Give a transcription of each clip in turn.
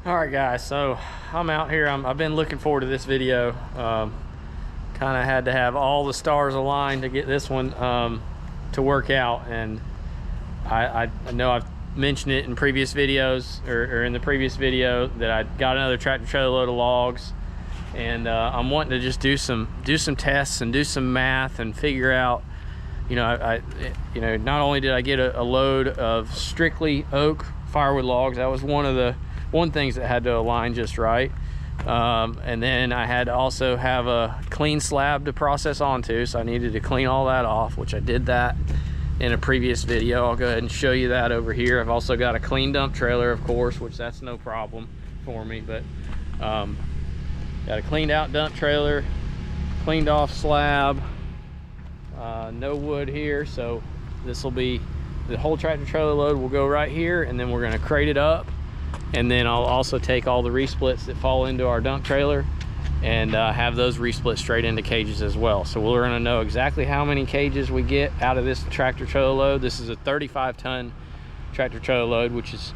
All right, guys, so I'm out here. I've been looking forward to this video. Kind of had to have all the stars aligned to get this one to work out, and I know I've mentioned it in previous videos, or in the previous video, that I got another tractor trailer load of logs, and I'm wanting to just do some tests and do some math and figure out, you know, not only did I get a load of strictly oak firewood logs, that was one things that had to align just right, and then I had to also have a clean slab to process onto, so I needed to clean all that off, which I did that in a previous video. I'll go ahead and show you that over here. I've also got a clean dump trailer, of course, which that's no problem for me, but got a cleaned out dump trailer, cleaned off slab, no wood here, so this will be the whole tractor trailer load will go right here, and then we're going to crate it up. And then I'll also take all the resplits that fall into our dump trailer and have those resplit straight into cages as well. So we're going to know exactly how many cages we get out of this tractor trailer load. This is a 35-ton tractor trailer load, which is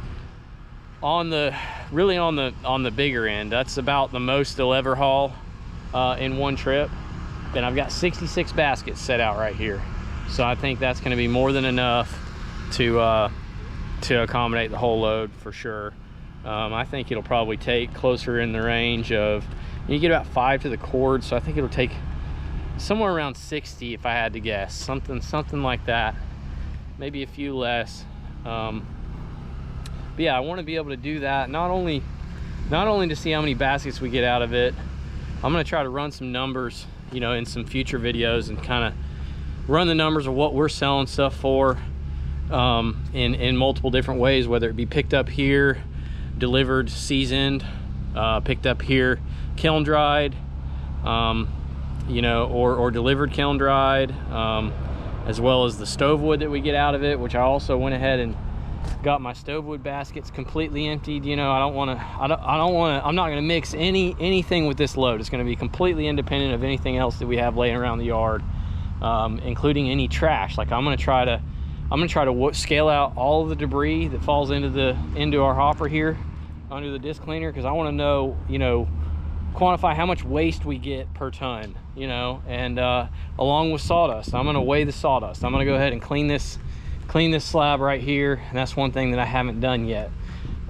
really on the bigger end. That's about the most they'll ever haul in one trip. And I've got 66 baskets set out right here, so I think that's going to be more than enough to accommodate the whole load for sure. I think it'll probably take closer in the range of, you get about 5 to the cord, so I think it'll take somewhere around 60 if I had to guess, something like that, maybe a few less. But yeah, I want to be able to do that, not only to see how many baskets we get out of it. I'm going to try to run some numbers, you know, in some future videos, and kind of run the numbers of what we're selling stuff for in multiple different ways, whether it be picked up here, delivered seasoned, picked up here kiln dried, you know, or delivered kiln dried, as well as the stove wood that we get out of it, which I also went ahead and got my stove wood baskets completely emptied. You know, I'm not going to mix anything with this load. It's going to be completely independent of anything else that we have laying around the yard, including any trash. Like I'm going to try to scale out all of the debris that falls into our hopper here under the disc cleaner, because I want to know, you know, quantify how much waste we get per ton, you know, and along with sawdust. I'm going to weigh the sawdust. I'm going to go ahead and clean this slab right here, and that's one thing that I haven't done yet.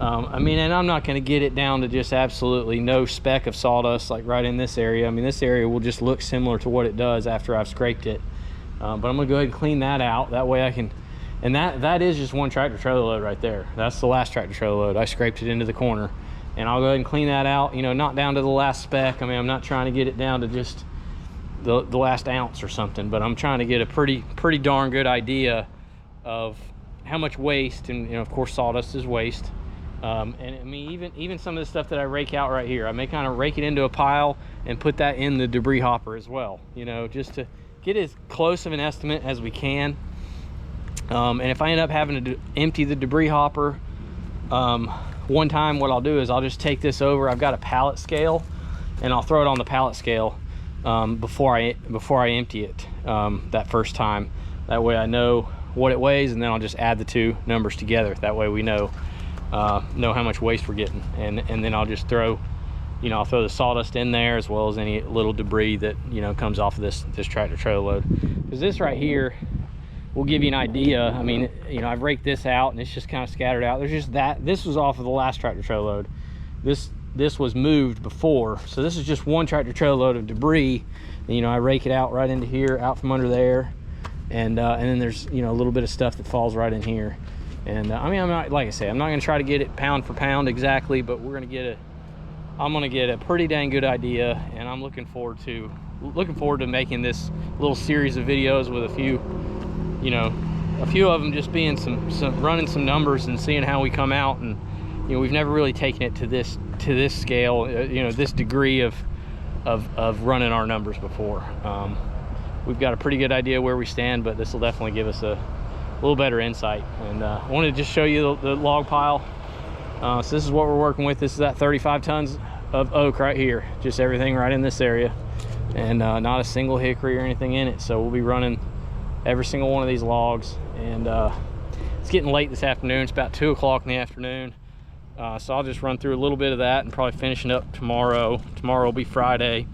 I mean, and I'm not going to get it down to just absolutely no speck of sawdust like right in this area. I mean, this area will just look similar to what it does after I've scraped it, but I'm going to go ahead and clean that out. That way I can. And that is just one tractor trailer load right there. That's the last tractor trailer load. I scraped it into the corner, and I'll go ahead and clean that out, you know, not down to the last speck. I mean, I'm not trying to get it down to just the last ounce or something, but I'm trying to get a pretty darn good idea of how much waste, and you know, of course sawdust is waste. And I mean, even some of the stuff that I rake out right here, I may kind of rake it into a pile and put that in the debris hopper as well, you know, just to get as close of an estimate as we can. And if I end up having to empty the debris hopper one time, what I'll do is I'll just take this over. I've got a pallet scale, and I'll throw it on the pallet scale before I empty it that first time. That way I know what it weighs, and then I'll just add the two numbers together. That way we know how much waste we're getting, and then I'll just throw, you know, I'll throw the sawdust in there, as well as any little debris that, you know, comes off of this tractor trailer load. Because this right here will give you an idea. I mean, you know, I've raked this out, and it's just kind of scattered out. There's just that. This was off of the last tractor trailer load. This was moved before, so this is just one tractor trailer load of debris. And, you know, I rake it out right into here, out from under there, and then there's, you know, a little bit of stuff that falls right in here. And I mean, I'm not, like I say, I'm not going to try to get it pound for pound exactly, but I'm going to get a pretty dang good idea, and I'm looking forward to making this little series of videos with a few, you know, a few of them just being some running some numbers and seeing how we come out. And you know, we've never really taken it to this scale, you know, this degree of running our numbers before. We've got a pretty good idea where we stand, but this will definitely give us a little better insight. And I wanted to just show you the log pile. So this is what we're working with. This is that 35 tons of oak right here, just everything right in this area, and not a single hickory or anything in it. So we'll be running every single one of these logs. And it's getting late this afternoon. It's about 2 o'clock in the afternoon. So I'll just run through a little bit of that and probably finishing up tomorrow. Tomorrow will be Friday.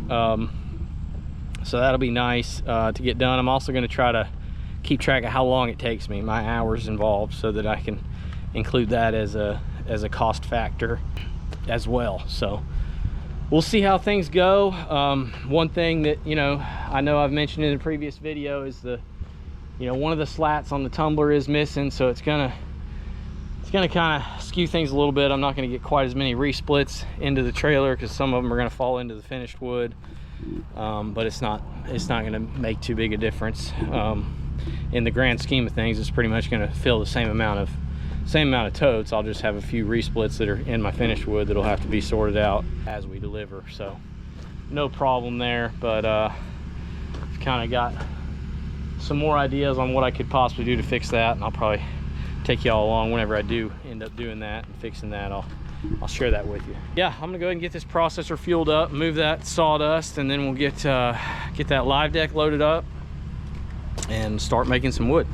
So that'll be nice to get done. I'm also going to try to keep track of how long it takes me, my hours involved, so that I can include that as a cost factor as well. So we'll see how things go. One thing that, you know I've mentioned in the previous video is one of the slats on the tumbler is missing, so it's gonna kind of skew things a little bit. I'm not going to get quite as many resplits into the trailer because some of them are going to fall into the finished wood, but it's not going to make too big a difference. In the grand scheme of things, it's pretty much going to fill the same amount of totes. I'll just have a few resplits that are in my finished wood that'll have to be sorted out as we deliver, so no problem there. But I've kind of got some more ideas on what I could possibly do to fix that, and I'll probably take y'all along whenever I do end up doing that and fixing that. I'll share that with you. Yeah, I'm gonna go ahead and get this processor fueled up, move that sawdust, and then we'll get that live deck loaded up and start making some wood.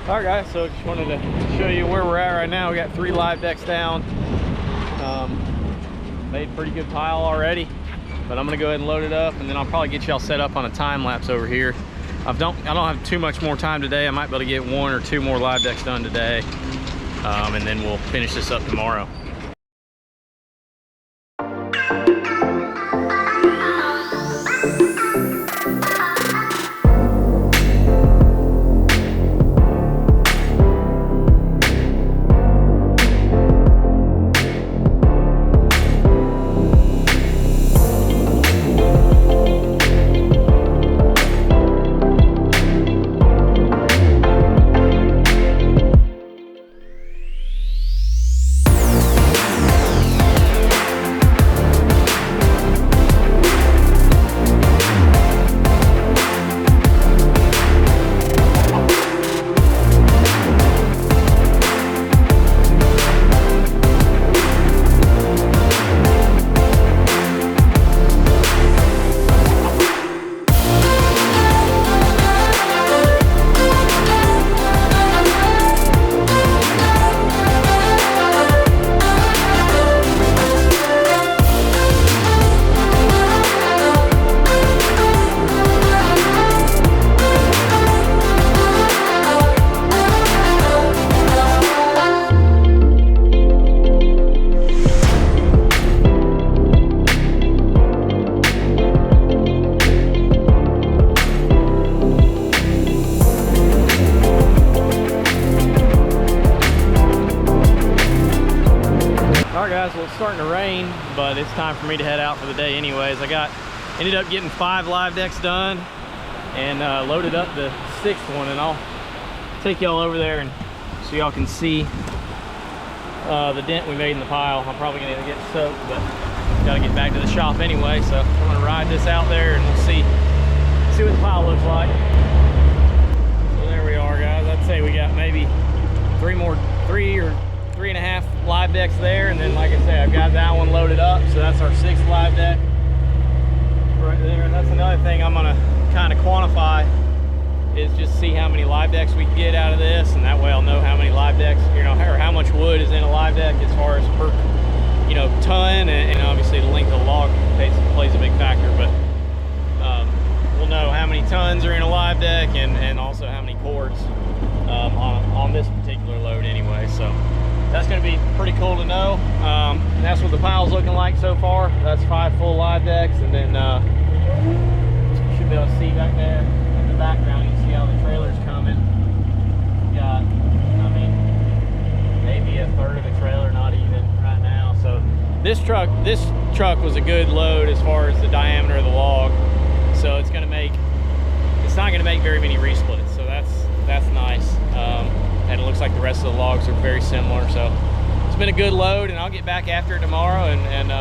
All right, guys, so just wanted to show you where we're at right now. We got 3 live decks down. Made a pretty good pile already, but I'm gonna go ahead and load it up, and then I'll probably get y'all set up on a time lapse over here. I don't have too much more time today. I might be able to get 1 or 2 more live decks done today, and then we'll finish this up tomorrow. Well, it's starting to rain, but it's time for me to head out for the day anyways. Ended up getting 5 live decks done and loaded up the 6th one, and I'll take y'all over there and so y'all can see the dent we made in the pile. I'm probably gonna get soaked, but gotta get back to the shop anyway, so I'm gonna ride this out there and we'll see what the pile looks like. So there we are, guys. I'd say we got maybe 3 or 3.5 live decks there, and then like I say, I've got that one loaded up, so that's our 6th live deck right there. And that's another thing I'm gonna kind of quantify, is just see how many live decks we can get out of this, and that way I'll know how many live decks, you know, or how much wood is in a live deck as far as per, you know, ton, and obviously the length of the log plays a big factor, but we'll know how many tons are in a live deck, and also how many cords on this particular load anyway. So that's going to be pretty cool to know. That's what the pile's looking like so far. That's 5 full live decks, and then you should be able to see back there in the background, you can see how the trailer's coming. Got, I mean, maybe a third of the trailer, not even right now. So this truck was a good load as far as the diameter of the log. So it's not going to make very many resplits. So that's nice. And it looks like the rest of the logs are very similar, so it's been a good load, and I'll get back after it tomorrow, and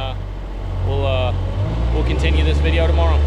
we'll continue this video tomorrow.